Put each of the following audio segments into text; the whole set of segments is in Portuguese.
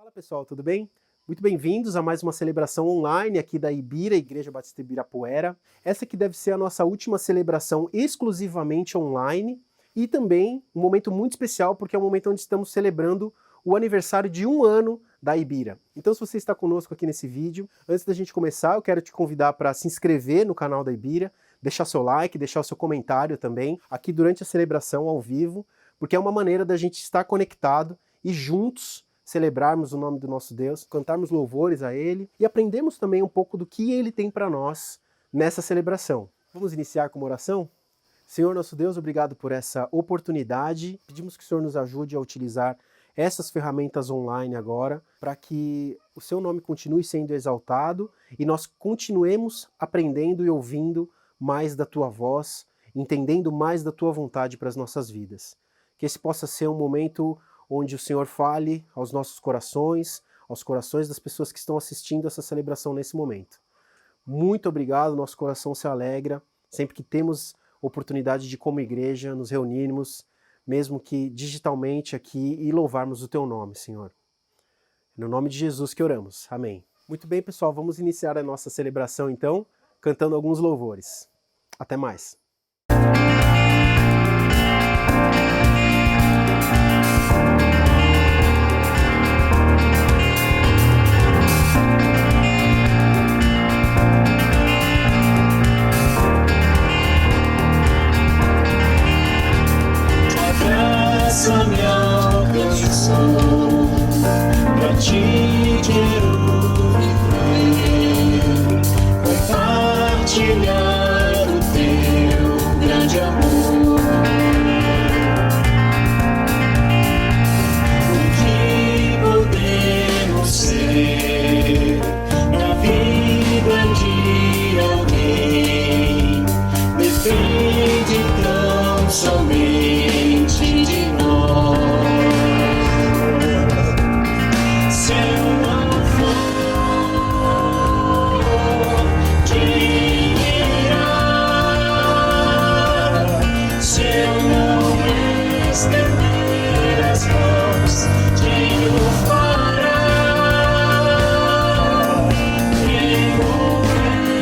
Fala pessoal, tudo bem? Muito bem-vindos a mais uma celebração online aqui da Ibira, Igreja Batista Ibirapuera. Essa que deve ser a nossa última celebração exclusivamente online e também um momento muito especial porque é um momento onde estamos celebrando o aniversário de 1 ano da Ibira. Então se você está conosco aqui nesse vídeo, antes da gente começar eu quero te convidar para se inscrever no canal da Ibira, deixar seu like, deixar o seu comentário também aqui durante a celebração ao vivo, porque é uma maneira da gente estar conectado e juntos celebrarmos o nome do nosso Deus, cantarmos louvores a Ele e aprendemos também um pouco do que Ele tem para nós nessa celebração. Vamos iniciar com uma oração? Senhor nosso Deus, obrigado por essa oportunidade. Pedimos que o Senhor nos ajude a utilizar essas ferramentas online agora, para que o Seu nome continue sendo exaltado e nós continuemos aprendendo e ouvindo mais da Tua voz, entendendo mais da Tua vontade para as nossas vidas. Que esse possa ser um momento onde o Senhor fale aos nossos corações, aos corações das pessoas que estão assistindo essa celebração nesse momento. Muito obrigado, nosso coração se alegra sempre que temos oportunidade de, como igreja, nos reunirmos, mesmo que digitalmente aqui, e louvarmos o Teu nome, Senhor. No nome de Jesus que oramos. Amém. Muito bem, pessoal, vamos iniciar a nossa celebração, então, cantando alguns louvores. Até mais. Me alcançou, pra Ti quero viver, compartilhar o Teu grande amor. O que podemos ser na vida de alguém depende tão somente de nós. Se eu não for, quem irá? Se eu não estender as mãos, quem o fará? Quem morrer,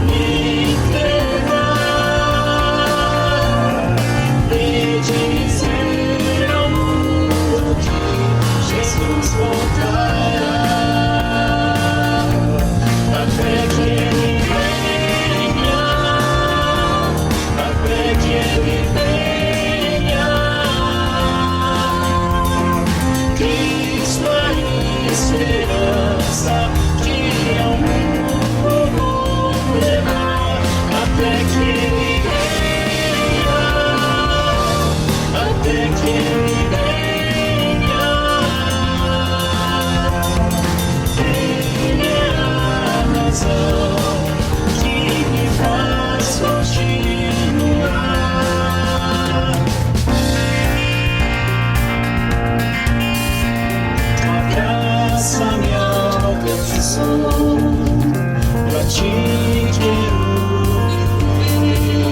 me entregar e dizer ao mundo que Jesus voltará, até que Ele venha, até que Ele venha. Cristo é a esperança que ao mundo vou levar, até que Ele venha, até que Ele venha. Ele é a razão que me faz continuar. A graça me alcançou, pra Ti quero viver,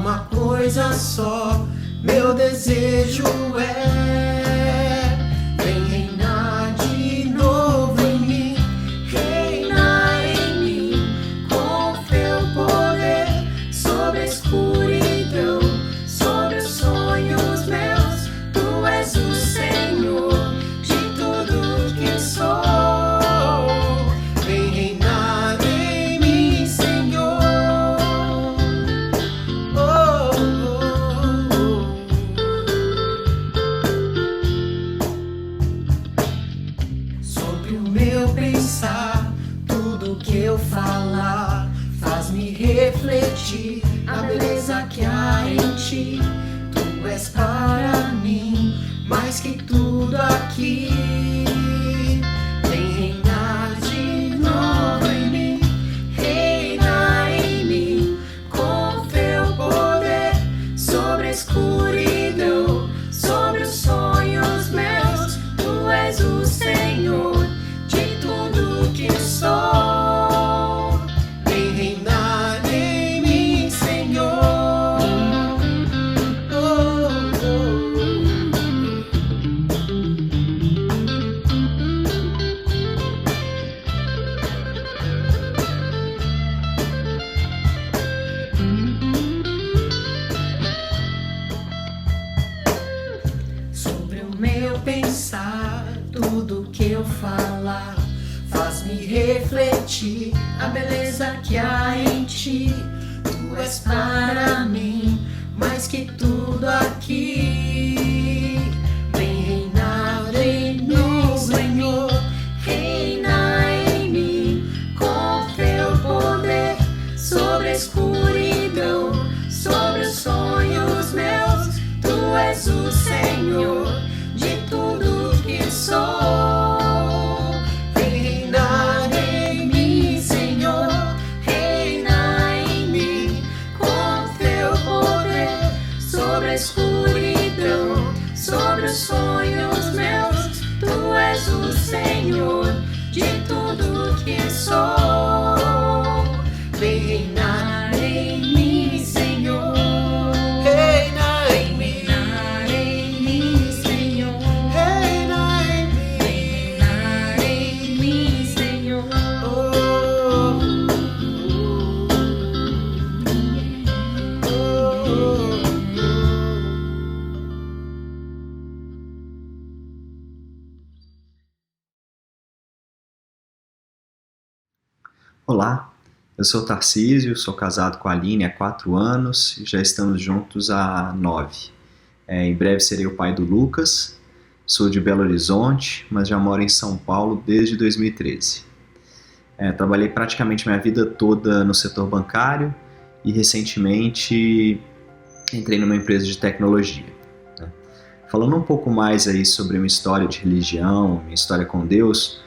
uma coisa só, meu desejo é: vem reinar de novo em mim, reinar em mim, com teu poder, sobre a escuridão, sobre os sonhos meus. Tu és o Senhor de tudo que sou. Vem reinar em mim, Senhor. Oh, oh, oh. Sobre o meu pensar, tudo que eu falar, faz-me refletir a beleza que há em ti. Tu és para mim mais que tudo aqui. Vem reinar de novo em mim, reinar em mim, com teu poder, sobre a escuridão, sobre os sonhos meus. Tu és o Senhor de tudo que sou. Vem reinar em mim, Senhor. Oh, oh, oh. Sobre o meu pensar, tudo que eu falar, faz-me refletir a beleza que há em ti. Tu és para mim mais que tudo aqui. Vem reinar em mim, Senhor, reinar em mim, com teu poder, sobre a escuridão, sobre os sonhos meus. Tu és o Senhor de tudo que sou. Vem reinar em mim, Senhor, reinar em mim, com teu poder, sobre a escuridão, sobre os sonhos meus. Tu és o Senhor de tudo que sou. Vem reinar em mim, Senhor. Reinar em mim, Senhor. Reinar em mim, reinar em mim, Senhor. Oh, oh, oh, oh. Olá, eu sou Tarcísio, sou casado com a Aline há 4 anos e já estamos juntos há 9. Em breve serei o pai do Lucas, sou de Belo Horizonte, mas já moro em São Paulo desde 2013. Trabalhei praticamente minha vida toda no setor bancário e recentemente entrei numa empresa de tecnologia. Falando um pouco mais aí sobre minha história de religião, minha história com Deus,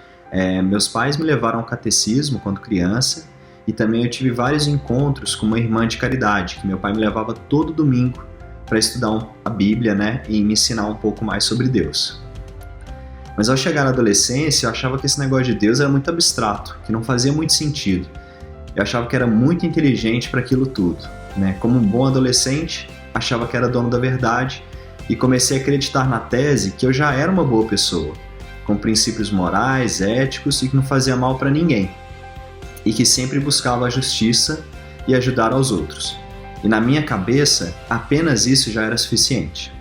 meus pais me levaram ao catecismo quando criança e também eu tive vários encontros com uma irmã de caridade, que meu pai me levava todo domingo para estudar a Bíblia, né, e me ensinar um pouco mais sobre Deus. Mas ao chegar na adolescência, eu achava que esse negócio de Deus era muito abstrato, que não fazia muito sentido. Eu achava que era muito inteligente para aquilo tudo, né? Como um bom adolescente, achava que era dono da verdade e comecei a acreditar na tese que eu já era uma boa pessoa, com princípios morais, éticos e que não fazia mal para ninguém, e que sempre buscava a justiça e ajudar aos outros. E na minha cabeça, apenas isso já era suficiente.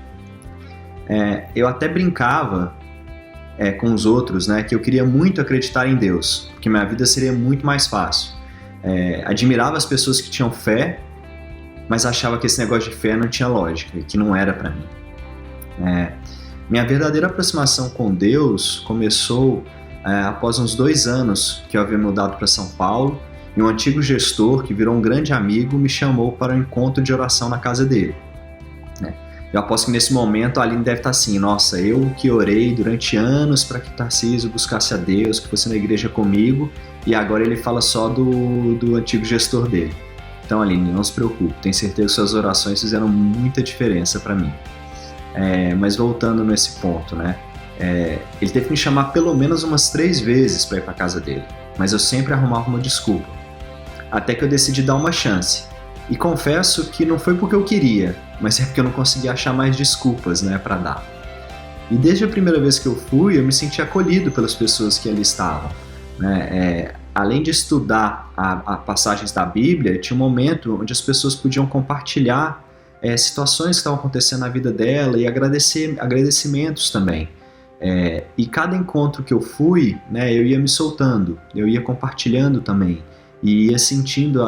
Eu até brincava com os outros, né, que eu queria muito acreditar em Deus, porque minha vida seria muito mais fácil. Admirava as pessoas que tinham fé, mas achava que esse negócio de fé não tinha lógica, que não era para mim. Minha verdadeira aproximação com Deus começou após uns 2 anos que eu havia mudado para São Paulo e um antigo gestor que virou um grande amigo me chamou para um encontro de oração na casa dele. Eu aposto que nesse momento a Aline deve estar assim: nossa, eu que orei durante anos para que Tarcísio buscasse a Deus, que fosse na igreja comigo, e agora ele fala só do antigo gestor dele. Então, Aline, não se preocupe, tenho certeza que suas orações fizeram muita diferença para mim. Mas voltando nesse ponto, né? Ele teve que me chamar pelo menos umas 3 vezes para ir para casa dele, mas eu sempre arrumava uma desculpa, até que eu decidi dar uma chance. E confesso que não foi porque eu queria, mas é porque eu não conseguia achar mais desculpas, né, para dar. E desde a primeira vez que eu fui, eu me senti acolhido pelas pessoas que ali estavam, né? Além de estudar as passagens da Bíblia, tinha um momento onde as pessoas podiam compartilhar situações que estavam acontecendo na vida dela e agradecimentos também. E cada encontro que eu fui, né, eu ia me soltando, eu ia compartilhando também e ia sentindo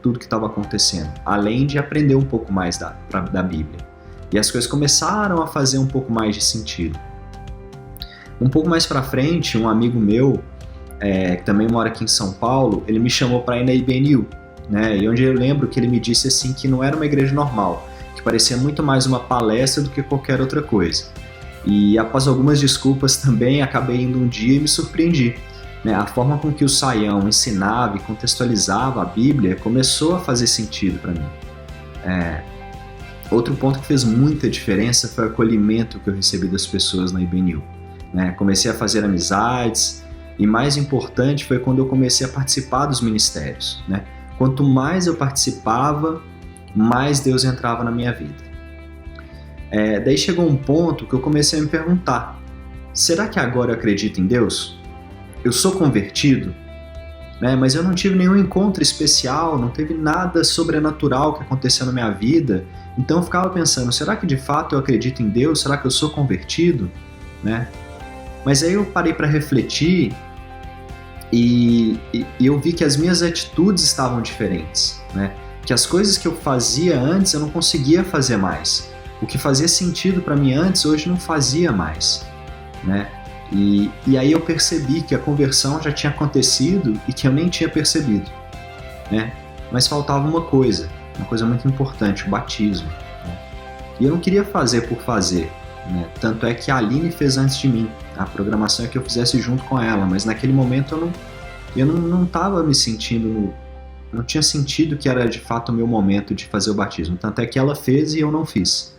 tudo que estava acontecendo, além de aprender um pouco mais da Bíblia. E as coisas começaram a fazer um pouco mais de sentido. Um pouco mais para frente, um amigo meu, que também mora aqui em São Paulo, ele me chamou para ir na IBNU, né? E onde eu lembro que ele me disse assim que não era uma igreja normal, que parecia muito mais uma palestra do que qualquer outra coisa. E após algumas desculpas também, acabei indo um dia e me surpreendi, né? A forma com que o Saião ensinava e contextualizava a Bíblia começou a fazer sentido para mim. Outro ponto que fez muita diferença foi o acolhimento que eu recebi das pessoas na IBNU, né? Comecei a fazer amizades e, mais importante, foi quando eu comecei a participar dos ministérios, né? Quanto mais eu participava, mais Deus entrava na minha vida. Daí chegou um ponto que eu comecei a me perguntar: será que agora eu acredito em Deus? Eu sou convertido? Né? Mas eu não tive nenhum encontro especial, não teve nada sobrenatural que aconteceu na minha vida. Então eu ficava pensando: será que de fato eu acredito em Deus? Será que eu sou convertido? Né? Mas aí eu parei para refletir e eu vi que as minhas atitudes estavam diferentes, né? Que as coisas que eu fazia antes eu não conseguia fazer mais. O que fazia sentido para mim antes, hoje não fazia mais, né? E aí eu percebi que a conversão já tinha acontecido e que eu nem tinha percebido, né? Mas faltava uma coisa muito importante: o batismo, né? E eu não queria fazer por fazer, né? Tanto é que a Aline fez antes de mim. A programação é que eu fizesse junto com ela, mas naquele momento eu não estava me sentindo, não tinha sentido que era de fato o meu momento de fazer o batismo. Tanto é que ela fez e eu não fiz.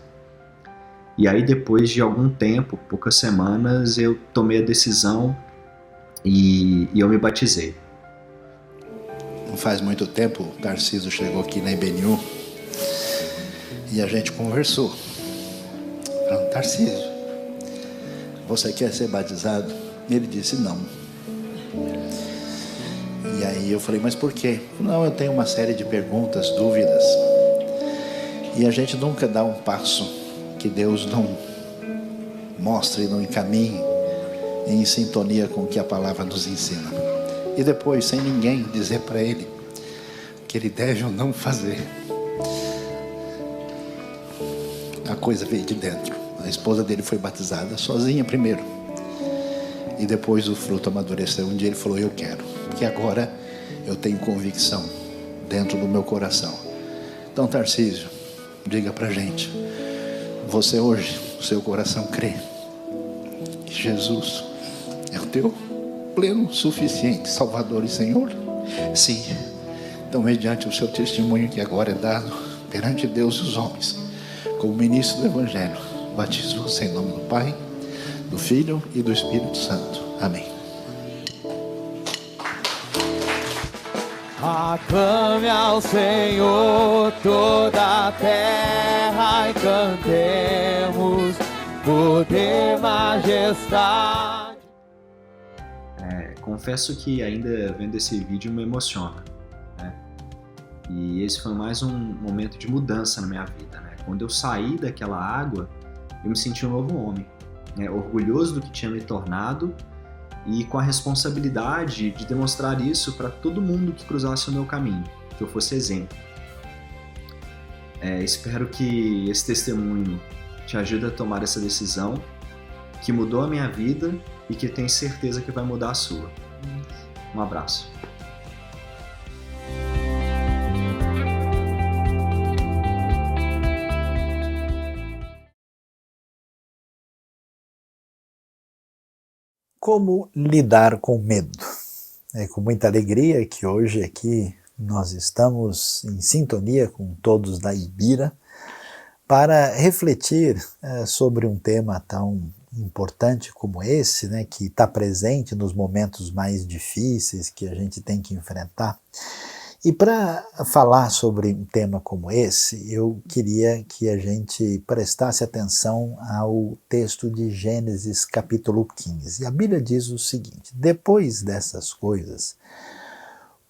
E aí depois de algum tempo, poucas semanas, eu tomei a decisão e eu me batizei. Não faz muito tempo, o Tarcísio chegou aqui na IBNU e a gente conversou. Falando: Tarcísio, você quer ser batizado? E ele disse não. E aí eu falei: mas por quê? Não, eu tenho uma série de perguntas, dúvidas. E a gente nunca dá um passo que Deus não mostre e não encaminhe em sintonia com o que a palavra nos ensina. E depois, sem ninguém dizer para ele o que ele deve ou não fazer, a coisa veio de dentro. A esposa dele foi batizada sozinha primeiro, e depois o fruto amadureceu. Um dia ele falou: eu quero, porque agora eu tenho convicção dentro do meu coração. Então, Tarcísio, diga pra gente: você hoje, o seu coração crê que Jesus é o teu pleno, suficiente Salvador e Senhor? Sim. Então, mediante o seu testemunho que agora é dado perante Deus e os homens, como ministro do Evangelho, batizo você em nome do Pai, do Filho e do Espírito Santo. Amém. Aclame ao Senhor toda a terra e cantemos poder, majestade. Confesso que ainda vendo esse vídeo me emociona, né? E esse foi mais um momento de mudança na minha vida, né? Quando eu saí daquela água, eu me senti um novo homem, né? Orgulhoso do que tinha me tornado e com a responsabilidade de demonstrar isso para todo mundo que cruzasse o meu caminho, que eu fosse exemplo. Espero que esse testemunho te ajude a tomar essa decisão que mudou a minha vida e que tenho certeza que vai mudar a sua. Um abraço. Como lidar com medo? É com muita alegria que hoje aqui nós estamos em sintonia com todos da Ibira para refletir sobre um tema tão importante como esse, né, que está presente nos momentos mais difíceis que a gente tem que enfrentar. E para falar sobre um tema como esse, eu queria que a gente prestasse atenção ao texto de Gênesis capítulo 15. A Bíblia diz o seguinte: depois dessas coisas,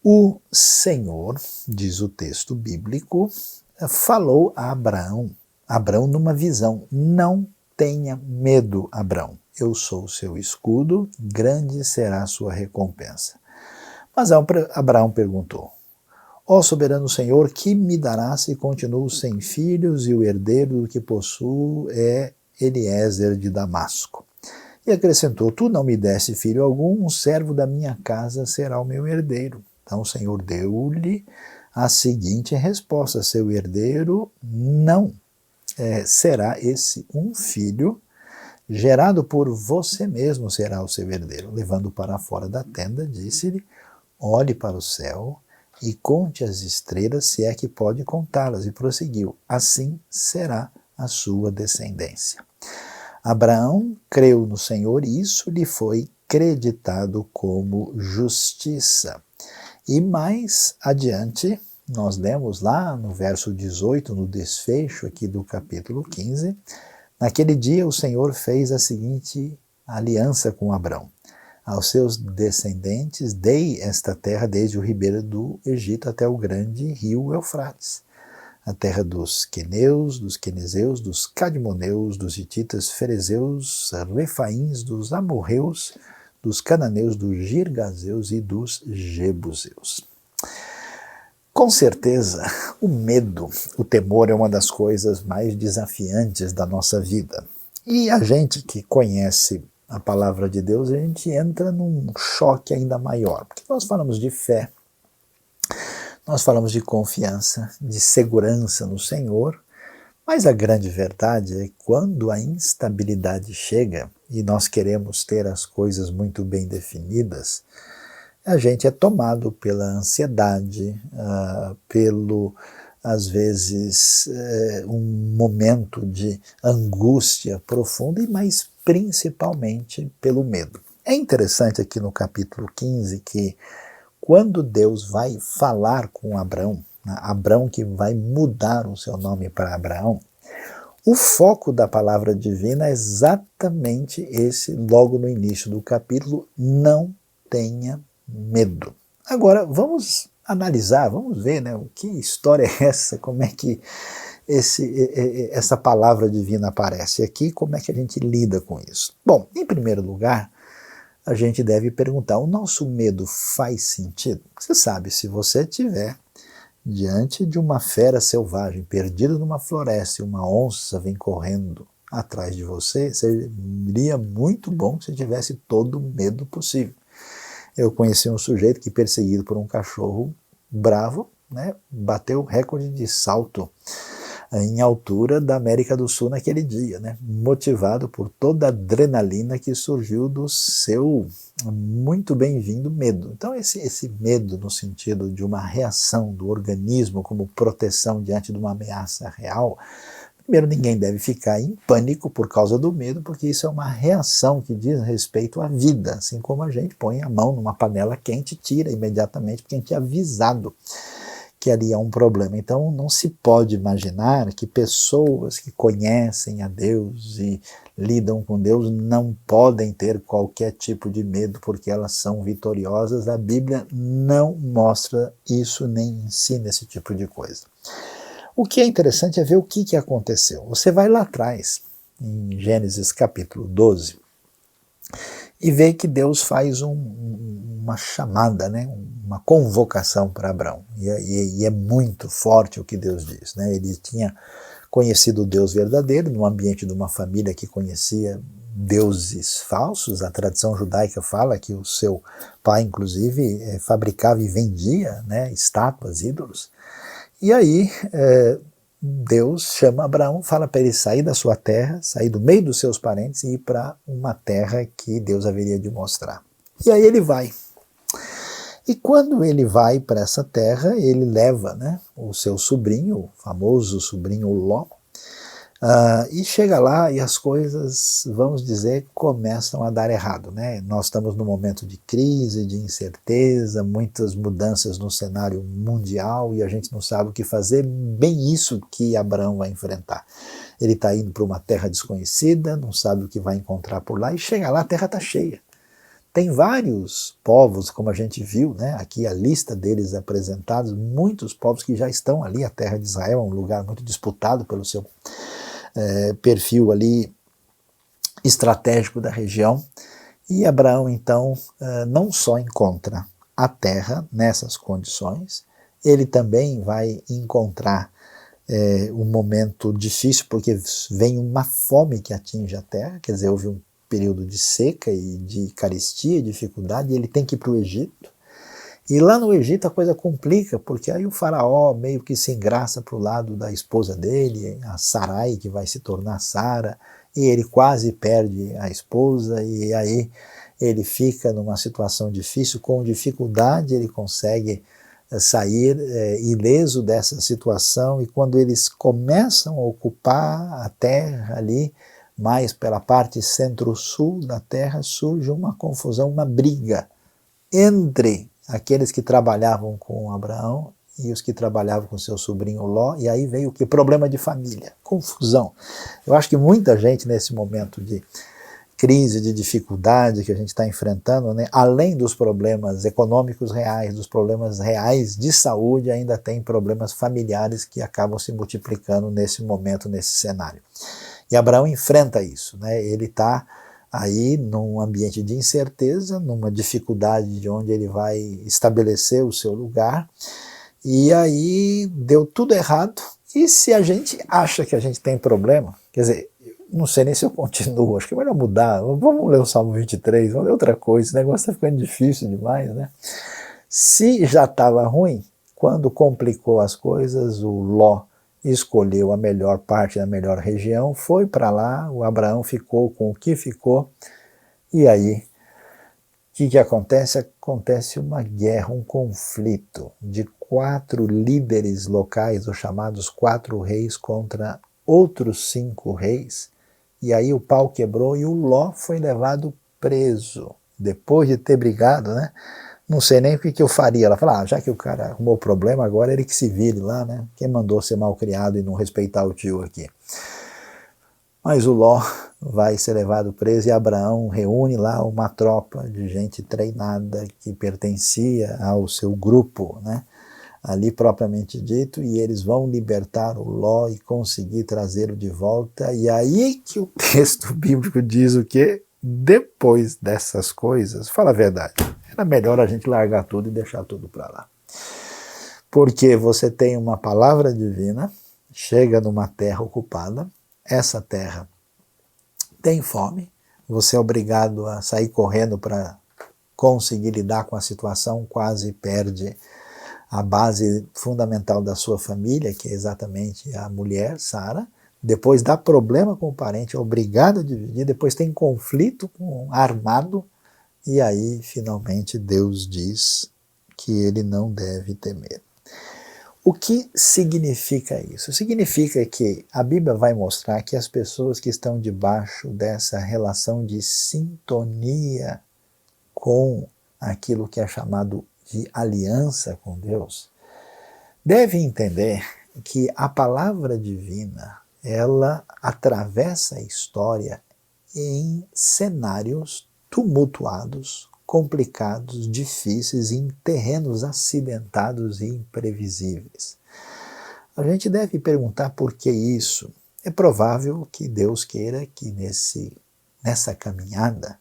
o Senhor, diz o texto bíblico, falou a Abrão numa visão: não tenha medo, Abrão, eu sou o seu escudo, grande será a sua recompensa. Mas Abraão perguntou: ó soberano Senhor, que me dará se continuo sem filhos e o herdeiro do que possuo é Eliezer de Damasco? E acrescentou: tu não me deste filho algum, um servo da minha casa será o meu herdeiro. Então o Senhor deu-lhe a seguinte resposta: seu herdeiro não será esse um filho, gerado por você mesmo será o seu herdeiro. Levando para fora da tenda, disse-lhe: olhe para o céu e conte as estrelas, se é que pode contá-las. E prosseguiu: assim será a sua descendência. Abraão creu no Senhor e isso lhe foi creditado como justiça. E mais adiante, nós lemos lá no verso 18, no desfecho aqui do capítulo 15, naquele dia o Senhor fez a seguinte aliança com Abrão: aos seus descendentes dei esta terra desde o ribeiro do Egito até o grande rio Eufrates, a terra dos queneus, dos quenezeus, dos cadmoneus, dos hititas, ferezeus, refaíns, dos amorreus, dos cananeus, dos girgazeus e dos jebuseus. Com certeza, o medo, o temor é uma das coisas mais desafiantes da nossa vida. E a gente que conhece a palavra de Deus, a gente entra num choque ainda maior, porque nós falamos de fé, nós falamos de confiança, de segurança no Senhor, mas a grande verdade é que quando a instabilidade chega e nós queremos ter as coisas muito bem definidas, a gente é tomado pela ansiedade, às vezes, um momento de angústia profunda, e mais principalmente pelo medo. É interessante aqui no capítulo 15 que quando Deus vai falar com Abrão, Abrão que vai mudar o seu nome para Abraão, o foco da palavra divina é exatamente esse, logo no início do capítulo: não tenha medo. Agora, vamos analisar, vamos ver, né, que história é essa, como é que essa palavra divina aparece aqui, como é que a gente lida com isso. Bom, em primeiro lugar, a gente deve perguntar: o nosso medo faz sentido? Você sabe, se você estiver diante de uma fera selvagem, perdida numa floresta, e uma onça vem correndo atrás de você, seria muito bom se tivesse todo o medo possível. Eu conheci um sujeito que, perseguido por um cachorro bravo, né, bateu o recorde de salto em altura da América do Sul naquele dia, né, motivado por toda a adrenalina que surgiu do seu muito bem-vindo medo. Então esse medo no sentido de uma reação do organismo como proteção diante de uma ameaça real, primeiro, ninguém deve ficar em pânico por causa do medo, porque isso é uma reação que diz respeito à vida, assim como a gente põe a mão numa panela quente e tira imediatamente, porque a gente é avisado que ali há um problema. Então não se pode imaginar que pessoas que conhecem a Deus e lidam com Deus não podem ter qualquer tipo de medo porque elas são vitoriosas. A Bíblia não mostra isso nem ensina esse tipo de coisa. O que é interessante é ver o que aconteceu. Você vai lá atrás, em Gênesis capítulo 12, e vê que Deus faz uma chamada, né, uma convocação para Abrão. E é muito forte o que Deus diz, né? Ele tinha conhecido o Deus verdadeiro no ambiente de uma família que conhecia deuses falsos. A tradição judaica fala que o seu pai, inclusive, fabricava e vendia, né, estátuas, ídolos. E aí Deus chama Abraão, fala para ele sair da sua terra, sair do meio dos seus parentes e ir para uma terra que Deus haveria de mostrar. E aí ele vai. E quando ele vai para essa terra, ele leva, né, o seu sobrinho, o famoso sobrinho Ló, E chega lá e as coisas, vamos dizer, começam a dar errado, né? Nós estamos num momento de crise, de incerteza, muitas mudanças no cenário mundial e a gente não sabe o que fazer. Bem isso que Abraão vai enfrentar. Ele está indo para uma terra desconhecida, não sabe o que vai encontrar por lá e chega lá, a terra está cheia. Tem vários povos, como a gente viu, né? Aqui a lista deles apresentados, muitos povos que já estão ali. A terra de Israel é um lugar muito disputado pelo seu perfil ali estratégico da região. E Abraão, então, não só encontra a terra nessas condições, ele também vai encontrar um momento difícil, porque vem uma fome que atinge a terra, quer dizer, houve um período de seca e de carestia, dificuldade, e ele tem que ir para o Egito. E lá no Egito a coisa complica, porque aí o faraó meio que se engraça para o lado da esposa dele, a Sarai, que vai se tornar Sara, e ele quase perde a esposa, e aí ele fica numa situação difícil, com dificuldade ele consegue sair ileso dessa situação, e quando eles começam a ocupar a terra ali, mais pela parte centro-sul da terra, surge uma confusão, uma briga entre aqueles que trabalhavam com Abraão e os que trabalhavam com seu sobrinho Ló, e aí veio o que? Problema de família, confusão. Eu acho que muita gente nesse momento de crise, de dificuldade que a gente está enfrentando, né, além dos problemas econômicos reais, dos problemas reais de saúde, ainda tem problemas familiares que acabam se multiplicando nesse momento, nesse cenário. E Abraão enfrenta isso, né? Ele está aí num ambiente de incerteza, numa dificuldade de onde ele vai estabelecer o seu lugar, e aí deu tudo errado. E se a gente acha que a gente tem problema, quer dizer, não sei nem se eu continuo, acho que é melhor mudar, vamos ler o Salmo 23, vamos ler outra coisa, esse negócio está ficando difícil demais, né? Se já estava ruim, quando complicou as coisas, o Ló escolheu a melhor parte da melhor região, foi para lá, o Abraão ficou com o que ficou, e aí, o que acontece? Acontece uma guerra, um conflito de 4 líderes locais, os chamados 4 reis, contra outros 5 reis, e aí o pau quebrou e o Ló foi levado preso, depois de ter brigado, né? Não sei nem o que eu faria. Ela fala, já que o cara arrumou problema, agora ele que se vire lá, né? Quem mandou ser mal criado e não respeitar o tio aqui? Mas o Ló vai ser levado preso e Abraão reúne lá uma tropa de gente treinada que pertencia ao seu grupo, né? Ali propriamente dito, e eles vão libertar o Ló e conseguir trazê-lo de volta. E aí que o texto bíblico diz o quê? Depois dessas coisas, fala a verdade, era melhor a gente largar tudo e deixar tudo para lá. Porque você tem uma palavra divina, chega numa terra ocupada, essa terra tem fome, você é obrigado a sair correndo para conseguir lidar com a situação, quase perde a base fundamental da sua família, que é exatamente a mulher, Sara. Depois dá problema com o parente, é obrigado a dividir, depois tem conflito armado, e aí finalmente Deus diz que ele não deve temer. O que significa isso? Significa que a Bíblia vai mostrar que as pessoas que estão debaixo dessa relação de sintonia com aquilo que é chamado de aliança com Deus, devem entender que a palavra divina, ela atravessa a história em cenários tumultuados, complicados, difíceis, em terrenos acidentados e imprevisíveis. A gente deve perguntar por que isso. É provável que Deus queira que nessa caminhada,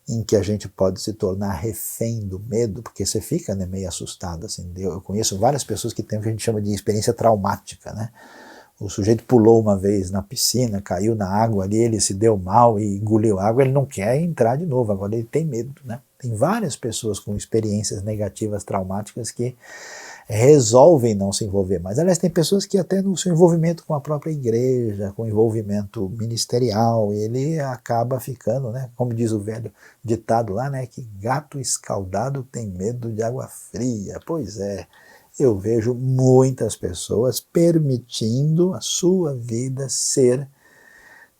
em que a gente pode se tornar refém do medo, porque você fica, né, meio assustado. Assim, eu conheço várias pessoas que têm o que a gente chama de experiência traumática, né? O sujeito pulou uma vez na piscina, caiu na água ali, ele se deu mal e engoliu água, ele não quer entrar de novo, agora ele tem medo, né? Tem várias pessoas com experiências negativas, traumáticas, que resolvem não se envolver mais. Aliás, tem pessoas que até no seu envolvimento com a própria igreja, com envolvimento ministerial, ele acaba ficando, né, como diz o velho ditado lá, né, que gato escaldado tem medo de água fria. Pois é, eu vejo muitas pessoas permitindo a sua vida ser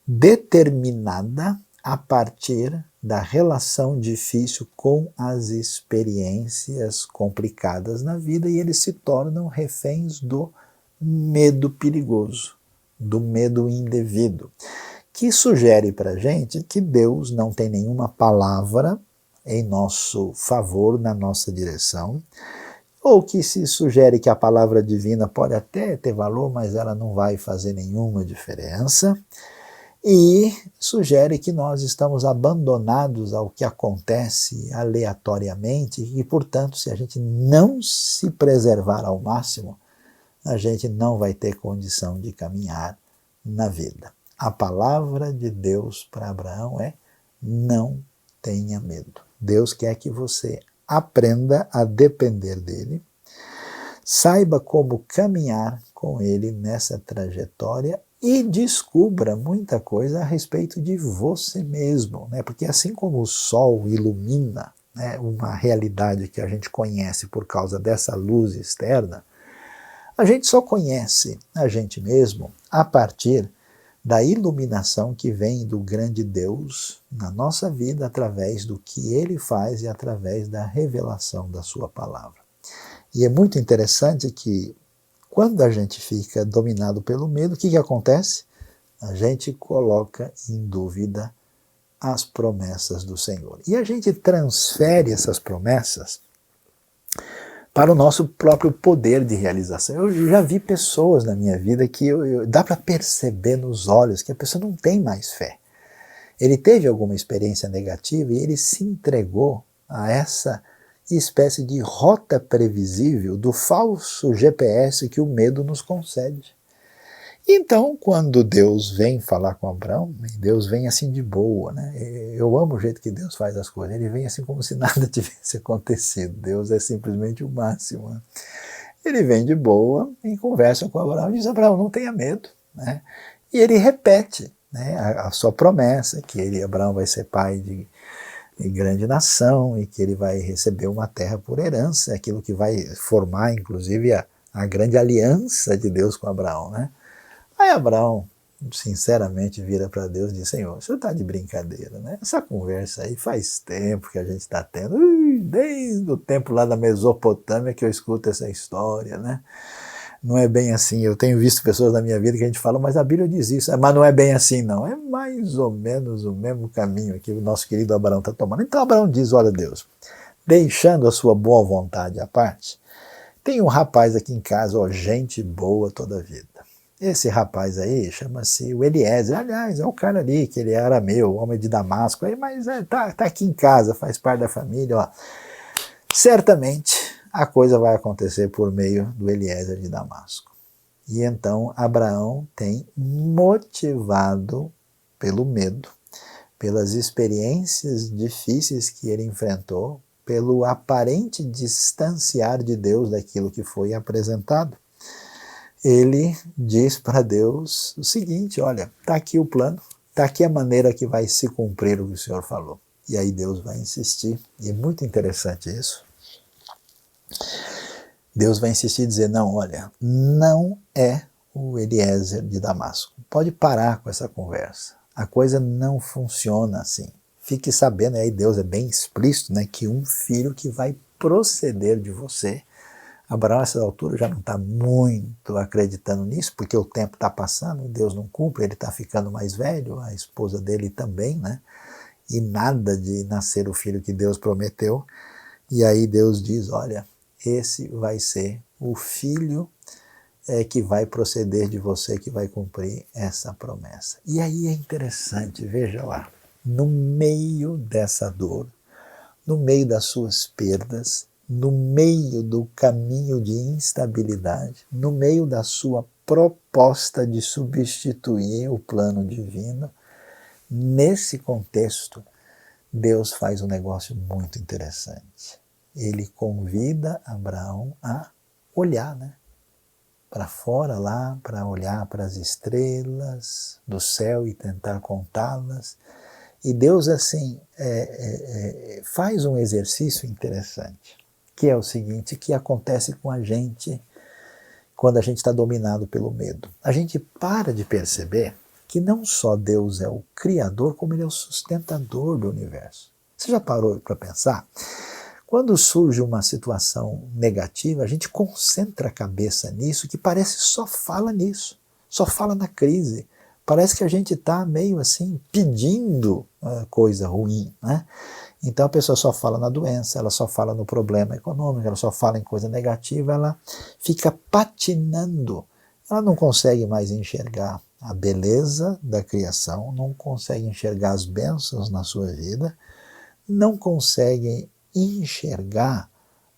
determinada a partir da relação difícil com as experiências complicadas na vida, e eles se tornam reféns do medo perigoso, do medo indevido, que sugere para a gente que Deus não tem nenhuma palavra em nosso favor, na nossa direção, ou que se sugere que a palavra divina pode até ter valor, mas ela não vai fazer nenhuma diferença, e sugere que nós estamos abandonados ao que acontece aleatoriamente e, portanto, se a gente não se preservar ao máximo, a gente não vai ter condição de caminhar na vida. A palavra de Deus para Abraão é: não tenha medo. Deus quer que você aprenda a depender dele, saiba como caminhar com ele nessa trajetória e descubra muita coisa a respeito de você mesmo, né? Porque assim como o sol ilumina, né, uma realidade que a gente conhece por causa dessa luz externa, a gente só conhece a gente mesmo a partir da iluminação que vem do grande Deus na nossa vida através do que Ele faz e através da revelação da sua palavra. E é muito interessante que quando a gente fica dominado pelo medo, o que acontece? A gente coloca em dúvida as promessas do Senhor. E a gente transfere essas promessas para o nosso próprio poder de realização. Eu já vi pessoas na minha vida que dá para perceber nos olhos que a pessoa não tem mais fé. Ele teve alguma experiência negativa e ele se entregou a essa espécie de rota previsível do falso GPS que o medo nos concede. Então, quando Deus vem falar com Abraão, Deus vem assim de boa, né? Eu amo o jeito que Deus faz as coisas. Ele vem assim como se nada tivesse acontecido. Deus é simplesmente o máximo, né? Ele vem de boa e conversa com Abraão e diz: Abraão, não tenha medo, né? E ele repete, né, a sua promessa, que Abraão vai ser pai de grande nação e que ele vai receber uma terra por herança, aquilo que vai formar, inclusive, a grande aliança de Deus com Abraão, né? Aí Abraão, sinceramente, vira para Deus e diz: Senhor, o senhor está de brincadeira, né? Essa conversa aí faz tempo que a gente está tendo, desde o tempo lá da Mesopotâmia que eu escuto essa história, né? Não é bem assim. Eu tenho visto pessoas na minha vida que a gente fala: mas a Bíblia diz isso. Mas não é bem assim, não. É mais ou menos o mesmo caminho que o nosso querido Abraão está tomando. Então Abraão diz: olha, Deus, deixando a sua boa vontade à parte, tem um rapaz aqui em casa, ó, gente boa toda a vida. Esse rapaz aí chama-se o Eliezer. Aliás, é o cara ali, que ele é arameu, homem de Damasco, aí, mas tá aqui em casa, faz parte da família. Ó. Certamente a coisa vai acontecer por meio do Eliezer de Damasco. E então Abraão tem, motivado pelo medo, pelas experiências difíceis que ele enfrentou, pelo aparente distanciar de Deus daquilo que foi apresentado, ele diz para Deus o seguinte: olha, está aqui o plano, está aqui a maneira que vai se cumprir o que o Senhor falou. E aí Deus vai insistir, e é muito interessante isso. Deus vai insistir e dizer: não, olha, não é o Eliezer de Damasco. Pode parar com essa conversa. A coisa não funciona assim. Fique sabendo, aí Deus é bem explícito, né, que um filho que vai proceder de você. Abraão, a essa altura, já não está muito acreditando nisso, porque o tempo está passando, Deus não cumpre, ele está ficando mais velho, a esposa dele também, né? E nada de nascer o filho que Deus prometeu. E aí Deus diz: olha, esse vai ser o filho que vai proceder de você, que vai cumprir essa promessa. E aí é interessante, veja lá, no meio dessa dor, no meio das suas perdas, no meio do caminho de instabilidade, no meio da sua proposta de substituir o plano divino, nesse contexto, Deus faz um negócio muito interessante. Ele convida Abraão a olhar, né, para fora lá, para olhar para as estrelas do céu e tentar contá-las. E Deus, assim, faz um exercício interessante, que é o seguinte, que acontece com a gente quando a gente está dominado pelo medo. A gente para de perceber que não só Deus é o Criador, como Ele é o sustentador do universo. Você já parou para pensar? Quando surge uma situação negativa, a gente concentra a cabeça nisso, que parece só fala nisso, só fala na crise. Parece que a gente está meio assim pedindo coisa ruim, né? Então a pessoa só fala na doença, ela só fala no problema econômico, ela só fala em coisa negativa, ela fica patinando. Ela não consegue mais enxergar a beleza da criação, não consegue enxergar as bênçãos na sua vida, não consegue enxergar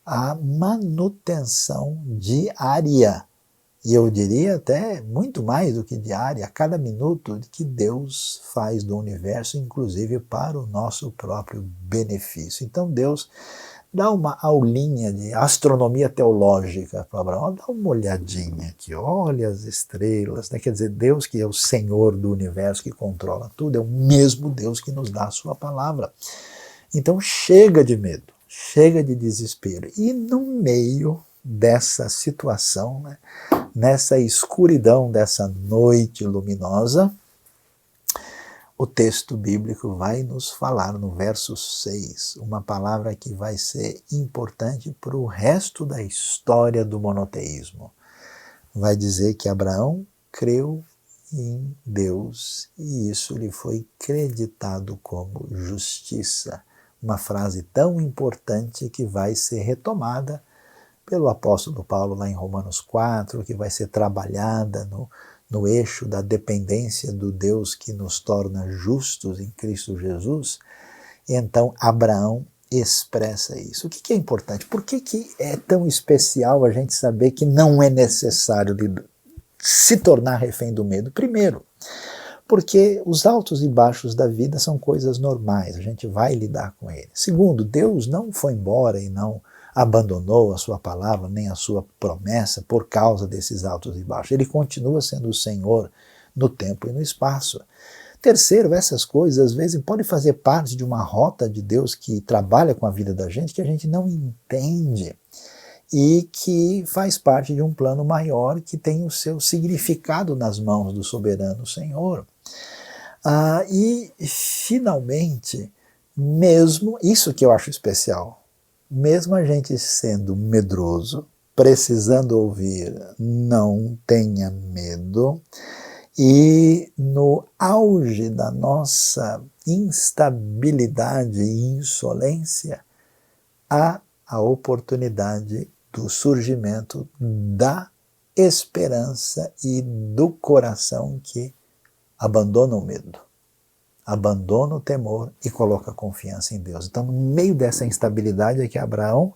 a manutenção diária. E eu diria até muito mais do que diária, a cada minuto que Deus faz do universo, inclusive para o nosso próprio benefício. Então Deus dá uma aulinha de astronomia teológica para Abraão, dá uma olhadinha aqui, olha as estrelas, né? Quer dizer, Deus que é o Senhor do universo, que controla tudo, é o mesmo Deus que nos dá a sua palavra. Então chega de medo, chega de desespero. E no meio dessa situação, né, nessa escuridão dessa noite luminosa, o texto bíblico vai nos falar no verso 6, uma palavra que vai ser importante para o resto da história do monoteísmo. Vai dizer que Abraão creu em Deus e isso lhe foi creditado como justiça. Uma frase tão importante que vai ser retomada pelo apóstolo Paulo lá em Romanos 4, que vai ser trabalhada no eixo da dependência do Deus que nos torna justos em Cristo Jesus. Então Abraão expressa isso. O que é importante? Por que é tão especial a gente saber que não é necessário se tornar refém do medo? Primeiro, porque os altos e baixos da vida são coisas normais, a gente vai lidar com eles. Segundo, Deus não foi embora e não abandonou a sua palavra, nem a sua promessa por causa desses altos e baixos. Ele continua sendo o Senhor no tempo e no espaço. Terceiro, essas coisas às vezes podem fazer parte de uma rota de Deus que trabalha com a vida da gente, que a gente não entende e que faz parte de um plano maior que tem o seu significado nas mãos do soberano Senhor. E finalmente, mesmo, isso que eu acho especial, mesmo a gente sendo medroso, precisando ouvir não tenha medo, e no auge da nossa instabilidade e insolência, há a oportunidade do surgimento da esperança e do coração que abandona o medo, abandona o temor e coloca confiança em Deus. Então, no meio dessa instabilidade é que Abraão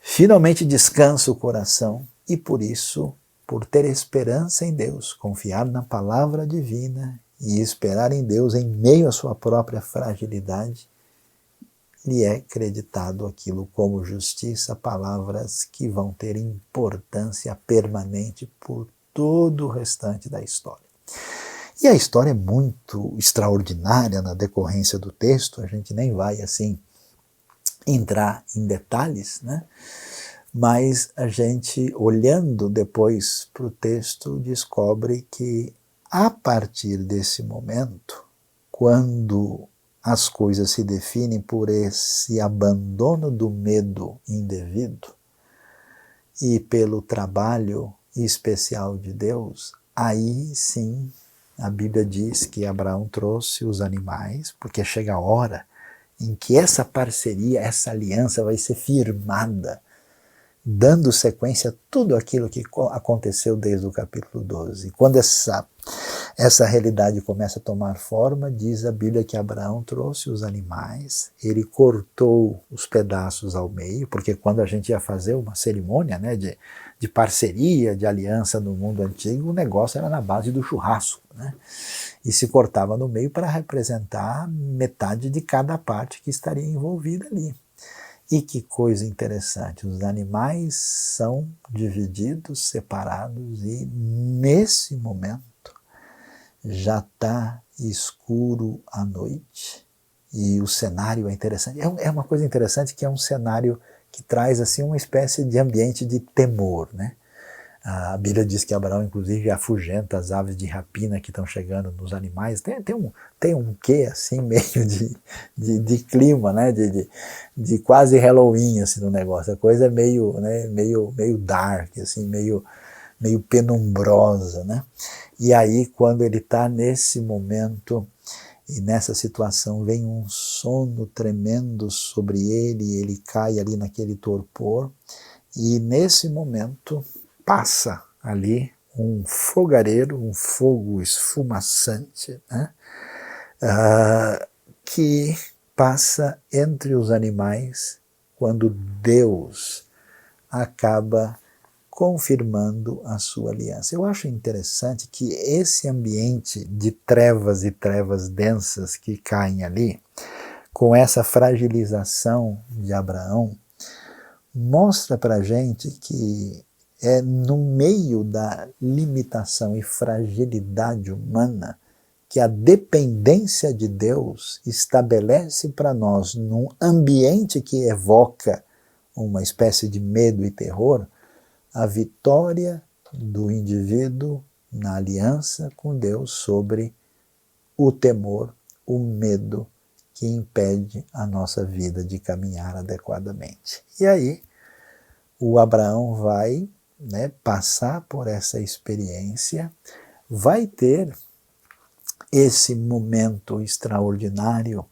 finalmente descansa o coração e por isso, por ter esperança em Deus, confiar na palavra divina e esperar em Deus em meio à sua própria fragilidade, lhe é creditado aquilo como justiça, palavras que vão ter importância permanente por todo o restante da história. E a história é muito extraordinária na decorrência do texto, a gente nem vai assim entrar em detalhes, né? Mas a gente, olhando depois para o texto, descobre que a partir desse momento, quando as coisas se definem por esse abandono do medo indevido e pelo trabalho especial de Deus, aí sim a Bíblia diz que Abraão trouxe os animais, porque chega a hora em que essa parceria, essa aliança vai ser firmada, dando sequência a tudo aquilo que aconteceu desde o capítulo 12. Quando essa realidade começa a tomar forma, diz a Bíblia que Abraão trouxe os animais, ele cortou os pedaços ao meio, porque quando a gente ia fazer uma cerimônia, né, de parceria, de aliança no mundo antigo, o negócio era na base do churrasco, né? E se cortava no meio para representar metade de cada parte que estaria envolvida ali. E que coisa interessante, os animais são divididos, separados e nesse momento já está escuro à noite e o cenário é interessante. É uma coisa interessante que é um cenário que traz assim uma espécie de ambiente de temor, né? A Bíblia diz que Abraão, inclusive, afugenta as aves de rapina que estão chegando nos animais. Tem um quê, assim, meio de clima, né? De quase Halloween, assim, no negócio. A coisa é meio, né? meio dark, assim, meio penumbrosa, né? E aí, quando ele está nesse momento e nessa situação, vem um sono tremendo sobre ele, e ele cai ali naquele torpor, e nesse momento passa ali um fogareiro, um fogo esfumaçante, né? Que passa entre os animais quando Deus acaba confirmando a sua aliança. Eu acho interessante que esse ambiente de trevas e trevas densas que caem ali, com essa fragilização de Abraão, mostra para a gente que é no meio da limitação e fragilidade humana que a dependência de Deus estabelece para nós, num ambiente que evoca uma espécie de medo e terror, a vitória do indivíduo na aliança com Deus sobre o temor, o medo que impede a nossa vida de caminhar adequadamente. E aí, o Abraão vai, né, passar por essa experiência, vai ter esse momento extraordinário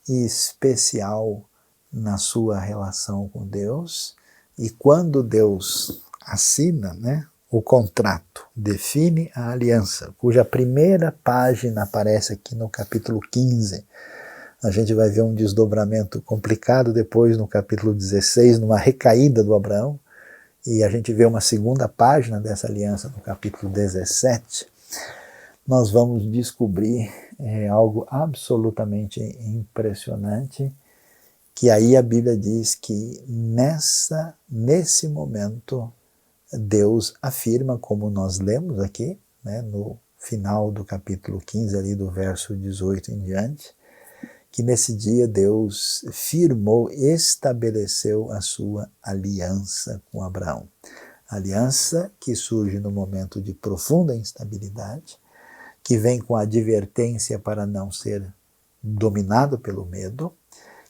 e especial na sua relação com Deus, e quando Deus assina, né, o contrato, define a aliança, cuja primeira página aparece aqui no capítulo 15, a gente vai ver um desdobramento complicado depois no capítulo 16, numa recaída do Abraão, e a gente vê uma segunda página dessa aliança no capítulo 17, nós vamos descobrir algo absolutamente impressionante, que aí a Bíblia diz que nesse momento Deus afirma, como nós lemos aqui, né, no final do capítulo 15, ali do verso 18 em diante, que nesse dia Deus firmou, estabeleceu a sua aliança com Abraão. Aliança que surge no momento de profunda instabilidade, que vem com a advertência para não ser dominado pelo medo,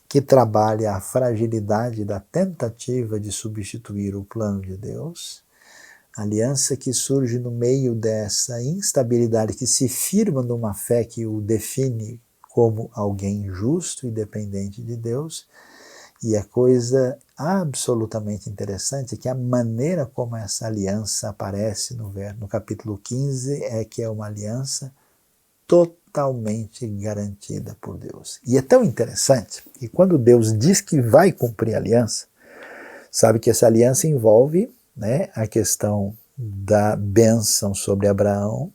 que trabalha a fragilidade da tentativa de substituir o plano de Deus, aliança que surge no meio dessa instabilidade, que se firma numa fé que o define como alguém justo e dependente de Deus, e a coisa absolutamente interessante é que a maneira como essa aliança aparece no capítulo 15 é que é uma aliança totalmente garantida por Deus. E é tão interessante que quando Deus diz que vai cumprir a aliança, sabe que essa aliança envolve, né, a questão da bênção sobre Abraão,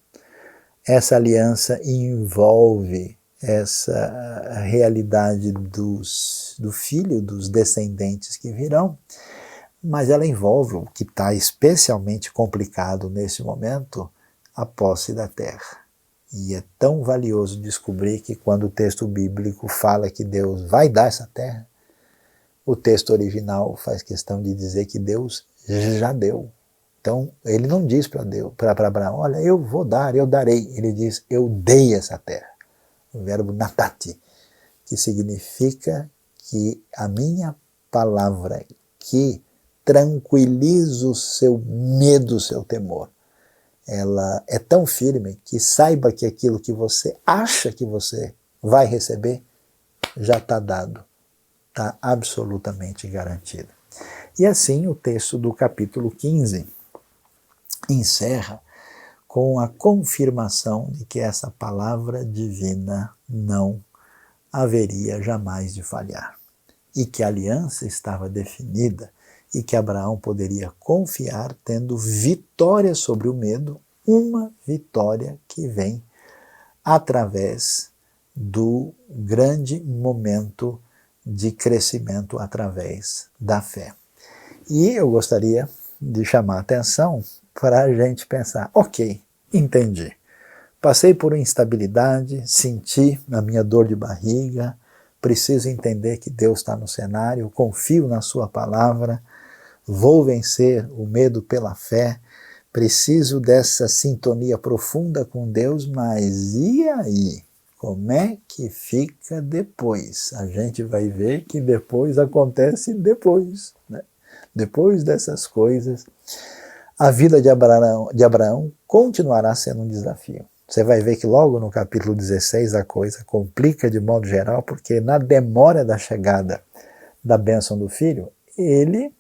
essa aliança envolve essa realidade do filho, dos descendentes que virão, mas ela envolve o que está especialmente complicado nesse momento, a posse da terra. E é tão valioso descobrir que quando o texto bíblico fala que Deus vai dar essa terra, o texto original faz questão de dizer que Deus já deu. Então, ele não diz para Abraão, olha, eu vou dar, eu darei. Ele diz, eu dei essa terra. O verbo natati, que significa que a minha palavra que tranquiliza o seu medo, o seu temor, ela é tão firme que saiba que aquilo que você acha que você vai receber já está dado, está absolutamente garantido. E assim o texto do capítulo 15 encerra com a confirmação de que essa palavra divina não haveria jamais de falhar, e que a aliança estava definida, e que Abraão poderia confiar tendo vitória sobre o medo, uma vitória que vem através do grande momento de crescimento através da fé. E eu gostaria de chamar a atenção para a gente pensar, ok, entendi. Passei por instabilidade, senti a minha dor de barriga, preciso entender que Deus está no cenário, confio na sua palavra, vou vencer o medo pela fé, preciso dessa sintonia profunda com Deus, mas e aí? Como é que fica depois? A gente vai ver que depois acontece depois, né? Depois dessas coisas, a vida de Abraão continuará sendo um desafio. Você vai ver que logo no capítulo 16 a coisa complica de modo geral, porque na demora da chegada da bênção do filho, ele,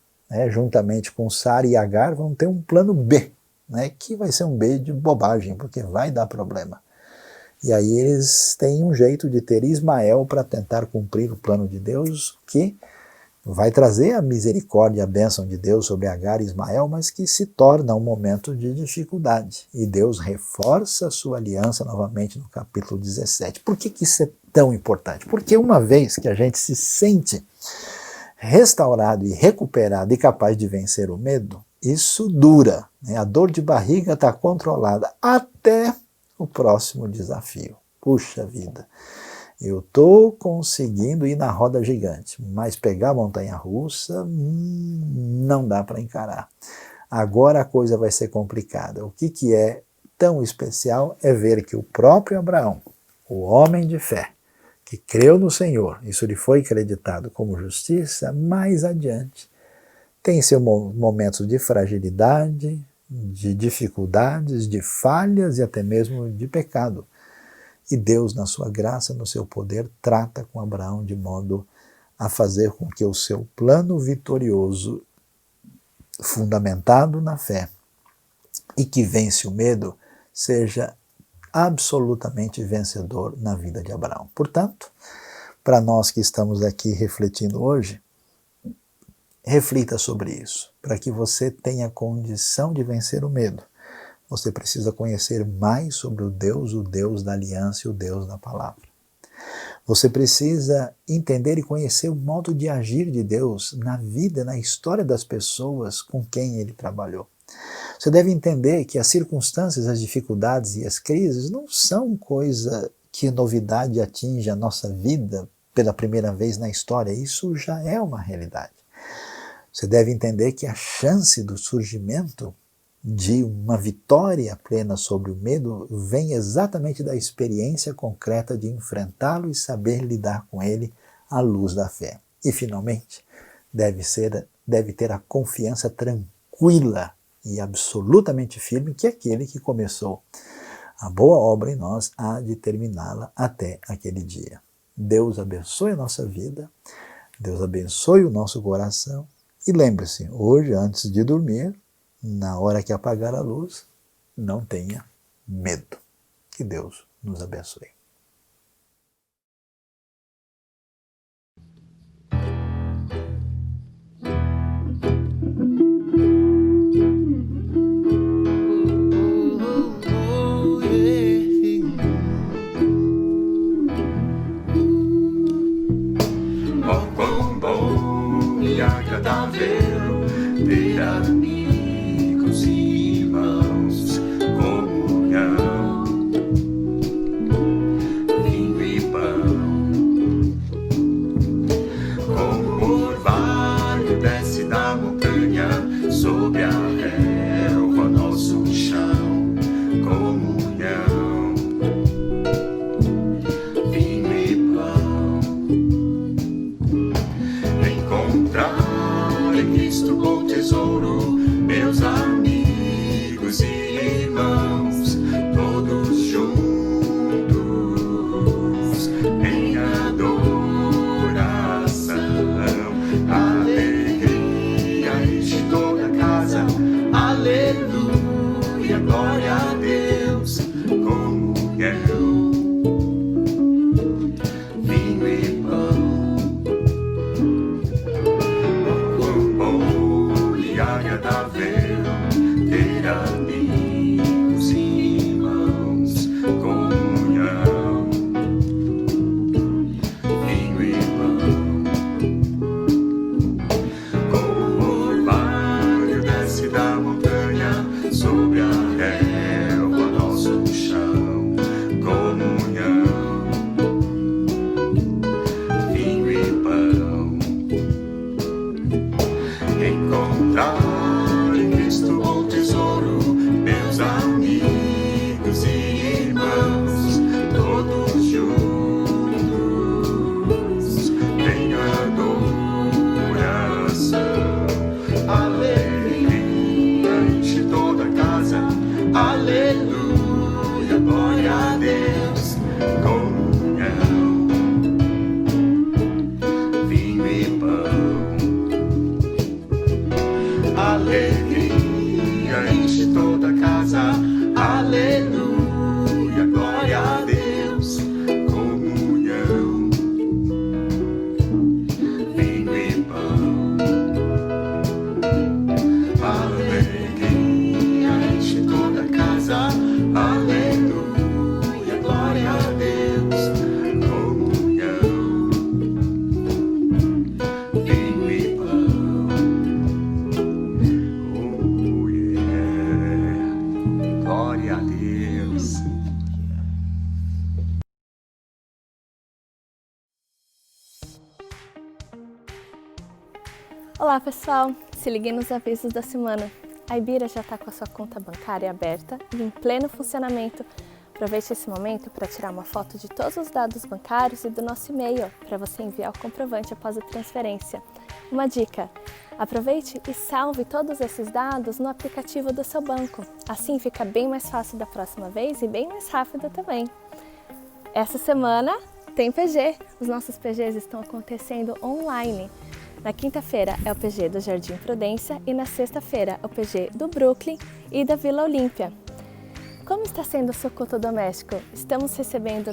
juntamente com Sara e Agar, vão ter um plano B, que vai ser um B de bobagem, porque vai dar problema. E aí eles têm um jeito de ter Ismael para tentar cumprir o plano de Deus, que vai trazer a misericórdia e a bênção de Deus sobre Agar e Ismael, mas que se torna um momento de dificuldade. E Deus reforça a sua aliança novamente no capítulo 17. Por que isso é tão importante? Porque uma vez que a gente se sente restaurado e recuperado e capaz de vencer o medo, isso dura, A dor de barriga está controlada até o próximo desafio. Puxa vida! Eu estou conseguindo ir na roda gigante, mas pegar a montanha-russa não dá para encarar. Agora a coisa vai ser complicada. O que é tão especial é ver que o próprio Abraão, o homem de fé, que creu no Senhor, isso lhe foi acreditado como justiça, mais adiante tem seus momentos de fragilidade, de dificuldades, de falhas e até mesmo de pecado. E Deus, na sua graça, no seu poder, trata com Abraão de modo a fazer com que o seu plano vitorioso, fundamentado na fé e que vence o medo, seja absolutamente vencedor na vida de Abraão. Portanto, para nós que estamos aqui refletindo hoje, reflita sobre isso, para que você tenha condição de vencer o medo. Você precisa conhecer mais sobre o Deus da aliança e o Deus da palavra. Você precisa entender e conhecer o modo de agir de Deus na vida, na história das pessoas com quem Ele trabalhou. Você deve entender que as circunstâncias, as dificuldades e as crises não são coisa que novidade atinge a nossa vida pela primeira vez na história. Isso já é uma realidade. Você deve entender que a chance do surgimento de uma vitória plena sobre o medo vem exatamente da experiência concreta de enfrentá-lo e saber lidar com ele à luz da fé. E, finalmente, deve ter a confiança tranquila e absolutamente firme que aquele que começou a boa obra em nós há de terminá-la até aquele dia. Deus abençoe a nossa vida, Deus abençoe o nosso coração e lembre-se, hoje, antes de dormir, na hora que apagar a luz, não tenha medo. Que Deus nos abençoe. Oh, quão bom e agradável ter amigos e irmãos, comunhão, vinho e pão. Como o orvalho desce da montanha sobre a relva, nosso chão, comunhão, vinho e pão. Encontrar em Cristo bom tesouro, meus amigos e irmãos, todos juntos em adoração, alegria enche toda a casa, aleluia, glória a Deus, comunhão, vinho e pão. Agradável ter amigos e irmãos, comunhão, vinho e pão. Como o orvalho desce da montanha sobre a relva, nosso chão, Olá pessoal, se liguem nos avisos da semana. A Ibira já está com a sua conta bancária aberta e em pleno funcionamento. Aproveite esse momento para tirar uma foto de todos os dados bancários e do nosso e-mail para você enviar o comprovante após a transferência. Uma dica: aproveite e salve todos esses dados no aplicativo do seu banco. Assim fica bem mais fácil da próxima vez e bem mais rápido também. Essa semana tem PG. Os nossos PGs estão acontecendo online. Na quinta-feira é o PG do Jardim Prudência e na sexta-feira é o PG do Brooklyn e da Vila Olímpia. Como está sendo o seu culto doméstico? Estamos recebendo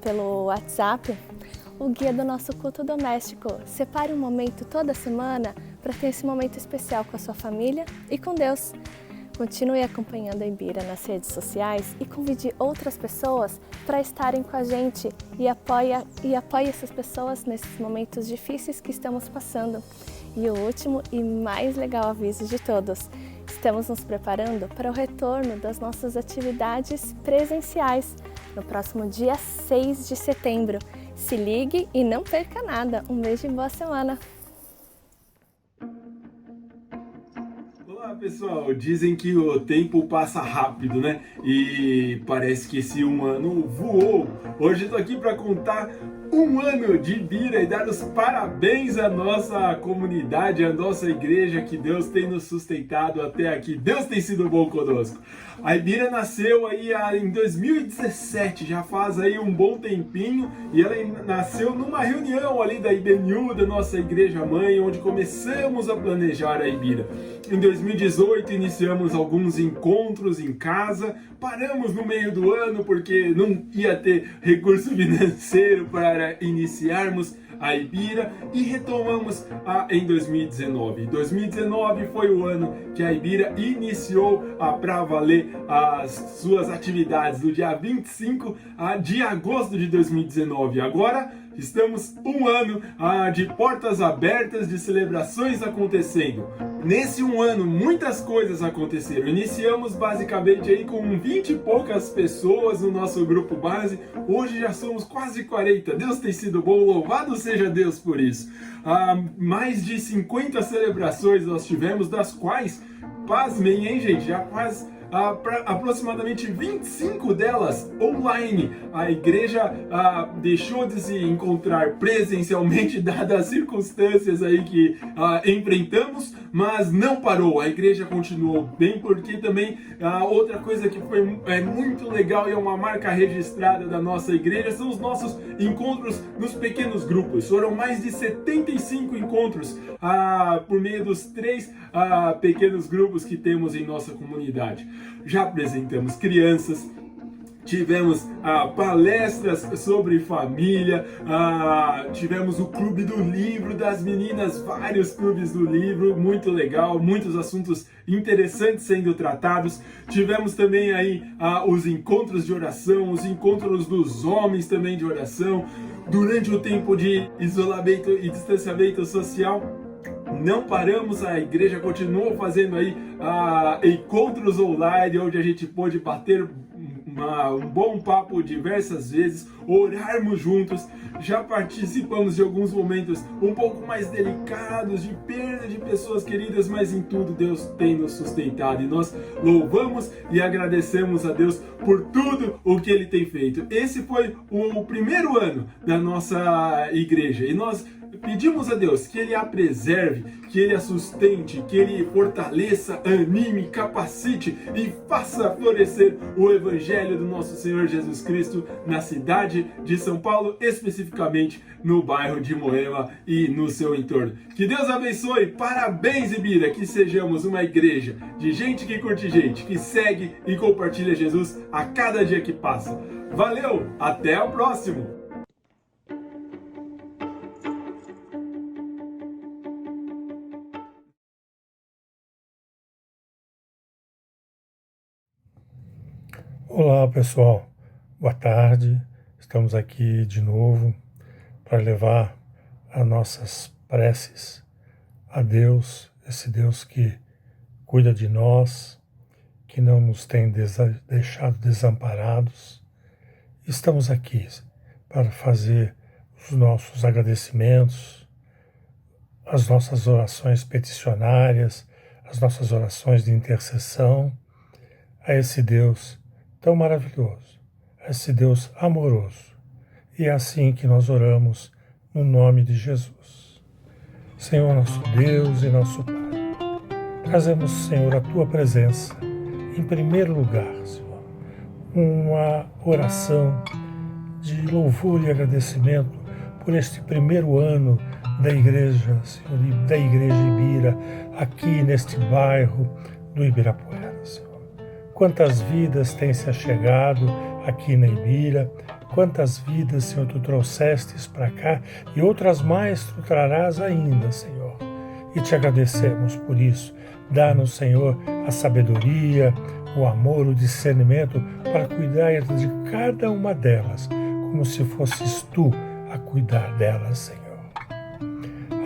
pelo WhatsApp o guia do nosso culto doméstico. Separe um momento toda semana para ter esse momento especial com a sua família e com Deus. Continue acompanhando a Ibira nas redes sociais e convide outras pessoas para estarem com a gente e apoie essas pessoas nesses momentos difíceis que estamos passando. E o último e mais legal aviso de todos: estamos nos preparando para o retorno das nossas atividades presenciais no próximo dia 6 de setembro. Se ligue e não perca nada. Um beijo e boa semana! Olá pessoal, dizem que o tempo passa rápido, né? E parece que esse um ano voou. Hoje eu tô aqui para contar um ano de Ibira e dar os parabéns à nossa comunidade, à nossa igreja, que Deus tem nos sustentado até aqui. Deus tem sido bom conosco. A Ibira nasceu aí em 2017, já faz aí um bom tempinho, e ela nasceu numa reunião ali da IBNU, da nossa igreja mãe, onde começamos a planejar a Ibira. Em 2018 iniciamos alguns encontros em casa, paramos no meio do ano porque não ia ter recurso financeiro para iniciarmos a Ibira e retomamos em 2019. 2019 foi o ano que a Ibira iniciou para valer as suas atividades do dia 25 de agosto de 2019. Agora estamos um ano de portas abertas, de celebrações acontecendo. Nesse um ano, muitas coisas aconteceram. Iniciamos basicamente aí com 20 e poucas pessoas no nosso grupo base. Hoje já somos quase 40. Deus tem sido bom, louvado seja Deus por isso. Mais de 50 celebrações nós tivemos, das quais, pasmem, hein, gente, já quase aproximadamente 25 delas online. A igreja deixou de se encontrar presencialmente, dadas as circunstâncias aí que enfrentamos, mas não parou. A igreja continuou bem, porque também outra coisa que foi muito legal e é uma marca registrada da nossa igreja são os nossos encontros nos pequenos grupos. Foram mais de 75 encontros por meio dos 3 pequenos grupos que temos em nossa comunidade. Já apresentamos crianças, tivemos palestras sobre família, tivemos o Clube do Livro das meninas, vários clubes do livro, muito legal, muitos assuntos interessantes sendo tratados. Tivemos também aí os encontros de oração, os encontros dos homens também de oração. Durante o tempo de isolamento e distanciamento social, não paramos, a igreja continuou fazendo aí encontros online, onde a gente pôde bater um bom papo diversas vezes, orarmos juntos. Já participamos de alguns momentos um pouco mais delicados, de perda de pessoas queridas, mas em tudo Deus tem nos sustentado e nós louvamos e agradecemos a Deus por tudo o que Ele tem feito. Esse foi o primeiro ano da nossa igreja e nós pedimos a Deus que Ele a preserve, que Ele a sustente, que Ele fortaleça, anime, capacite e faça florescer o Evangelho do nosso Senhor Jesus Cristo na cidade de São Paulo, especificamente no bairro de Moema e no seu entorno. Que Deus abençoe, parabéns Ibira, que sejamos uma igreja de gente que curte gente, que segue e compartilha Jesus a cada dia que passa. Valeu, até o próximo! Olá pessoal, boa tarde, estamos aqui de novo para levar as nossas preces a Deus, esse Deus que cuida de nós, que não nos tem deixado desamparados. Estamos aqui para fazer os nossos agradecimentos, as nossas orações peticionárias, as nossas orações de intercessão a esse Deus tão maravilhoso, a esse Deus amoroso. E é assim que nós oramos no nome de Jesus. Senhor nosso Deus e nosso Pai, trazemos, Senhor, a Tua presença em primeiro lugar, Senhor, uma oração de louvor e agradecimento por este primeiro ano da Igreja, Senhor, da Igreja Ibira, aqui neste bairro do Ibirapuera, Senhor. Quantas vidas têm se achegado aqui na Ibira, quantas vidas, Senhor, Tu trouxestes para cá e outras mais Tu trarás ainda, Senhor. E Te agradecemos por isso. Dá-nos, Senhor, a sabedoria, o amor, o discernimento para cuidar de cada uma delas, como se fosses Tu a cuidar delas, Senhor.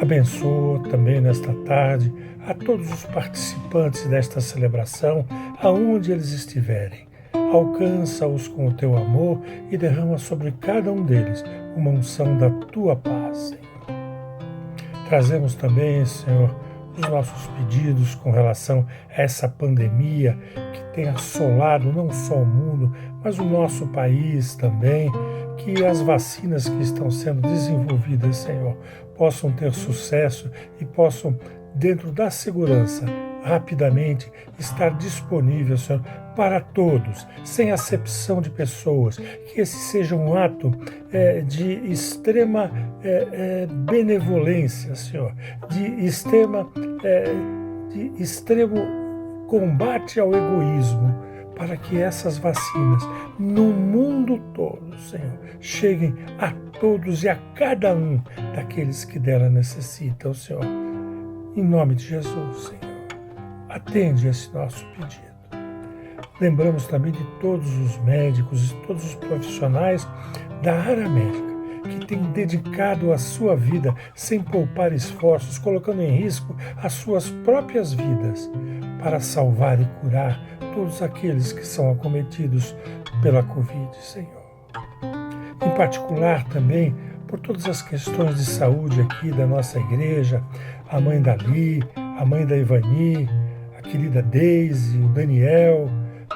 Abençoa também nesta tarde a todos os participantes desta celebração, aonde eles estiverem. Alcança-os com o Teu amor e derrama sobre cada um deles uma unção da Tua paz, Senhor. Trazemos também, Senhor, os nossos pedidos com relação a essa pandemia que tem assolado não só o mundo, mas o nosso país também, que as vacinas que estão sendo desenvolvidas, Senhor, possam ter sucesso e possam, dentro da segurança, rapidamente estar disponível, Senhor, para todos, sem acepção de pessoas, que esse seja um ato de extrema benevolência, Senhor, de extremo combate ao egoísmo, para que essas vacinas no mundo todo, Senhor, cheguem a todos e a cada um daqueles que dela necessitam, Senhor. Em nome de Jesus, Senhor, atende esse nosso pedido. Lembramos também de todos os médicos e todos os profissionais da área médica que têm dedicado a sua vida sem poupar esforços, colocando em risco as suas próprias vidas para salvar e curar todos aqueles que são acometidos pela Covid, Senhor. Em particular também por todas as questões de saúde aqui da nossa igreja, a mãe da Li, a mãe da Ivani, a querida Deise, o Daniel,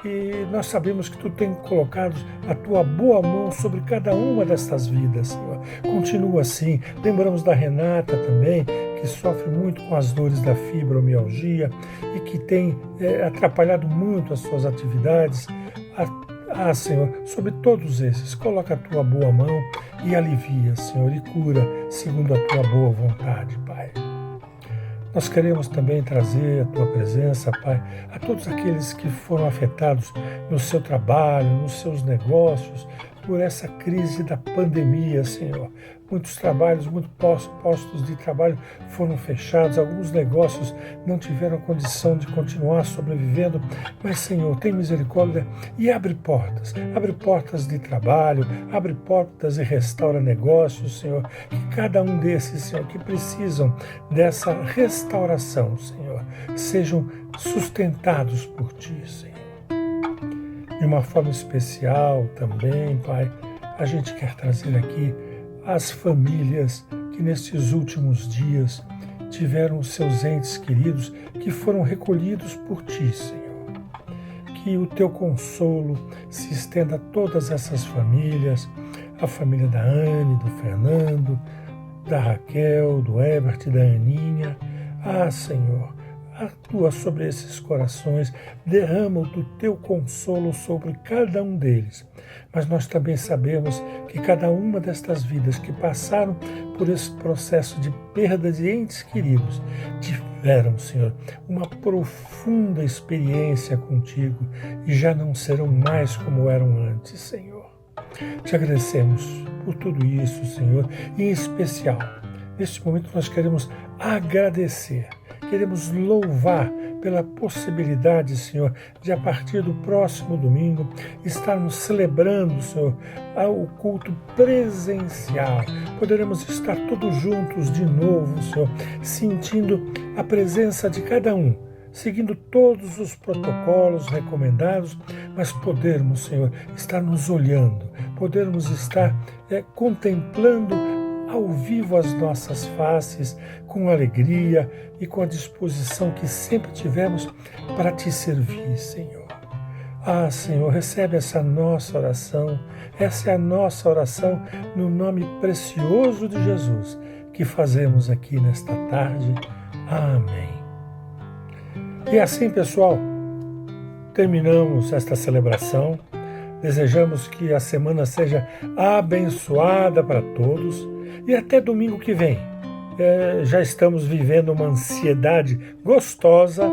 e nós sabemos que Tu tem colocado a Tua boa mão sobre cada uma destas vidas, Senhor. Continua assim. Lembramos da Renata também, que sofre muito com as dores da fibromialgia e que tem atrapalhado muito as suas atividades. Senhor, sobre todos esses, coloca a Tua boa mão e alivia, Senhor, e cura segundo a Tua boa vontade, Pai. Nós queremos também trazer a Tua presença, Pai, a todos aqueles que foram afetados no seu trabalho, nos seus negócios, por essa crise da pandemia, Senhor. Muitos trabalhos, muitos postos de trabalho foram fechados, alguns negócios não tiveram condição de continuar sobrevivendo, mas, Senhor, tem misericórdia e abre portas de trabalho, abre portas e restaura negócios, Senhor, que cada um desses, Senhor, que precisam dessa restauração, Senhor, sejam sustentados por Ti, Senhor. De uma forma especial também, Pai, a gente quer trazer aqui as famílias que nestes últimos dias tiveram os seus entes queridos que foram recolhidos por Ti, Senhor. Que o Teu consolo se estenda a todas essas famílias, a família da Anne, do Fernando, da Raquel, do Herbert e da Aninha. Senhor, atua sobre esses corações, derrama o Teu consolo sobre cada um deles. Mas nós também sabemos que cada uma destas vidas que passaram por esse processo de perda de entes queridos tiveram, Senhor, uma profunda experiência contigo e já não serão mais como eram antes, Senhor. Te agradecemos por tudo isso, Senhor, e em especial, neste momento nós queremos agradecer, queremos louvar pela possibilidade, Senhor, de a partir do próximo domingo estarmos celebrando, Senhor, o culto presencial. Poderemos estar todos juntos de novo, Senhor, sentindo a presença de cada um, seguindo todos os protocolos recomendados, mas podermos, Senhor, estar nos olhando, podermos estar contemplando ao vivo as nossas faces, com alegria e com a disposição que sempre tivemos para te servir, Senhor. Ah, Senhor, recebe essa nossa oração, essa é a nossa oração no nome precioso de Jesus que fazemos aqui nesta tarde. Amém. E assim, pessoal, terminamos esta celebração. Desejamos que a semana seja abençoada para todos e até domingo que vem. Já estamos vivendo uma ansiedade gostosa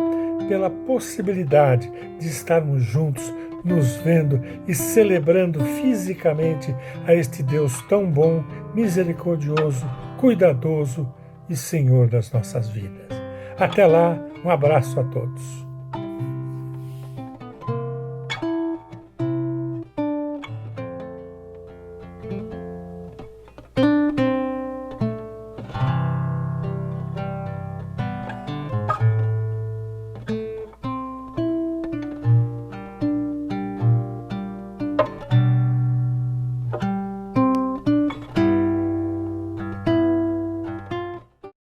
pela possibilidade de estarmos juntos, nos vendo e celebrando fisicamente a este Deus tão bom, misericordioso, cuidadoso e Senhor das nossas vidas. Até lá, um abraço a todos.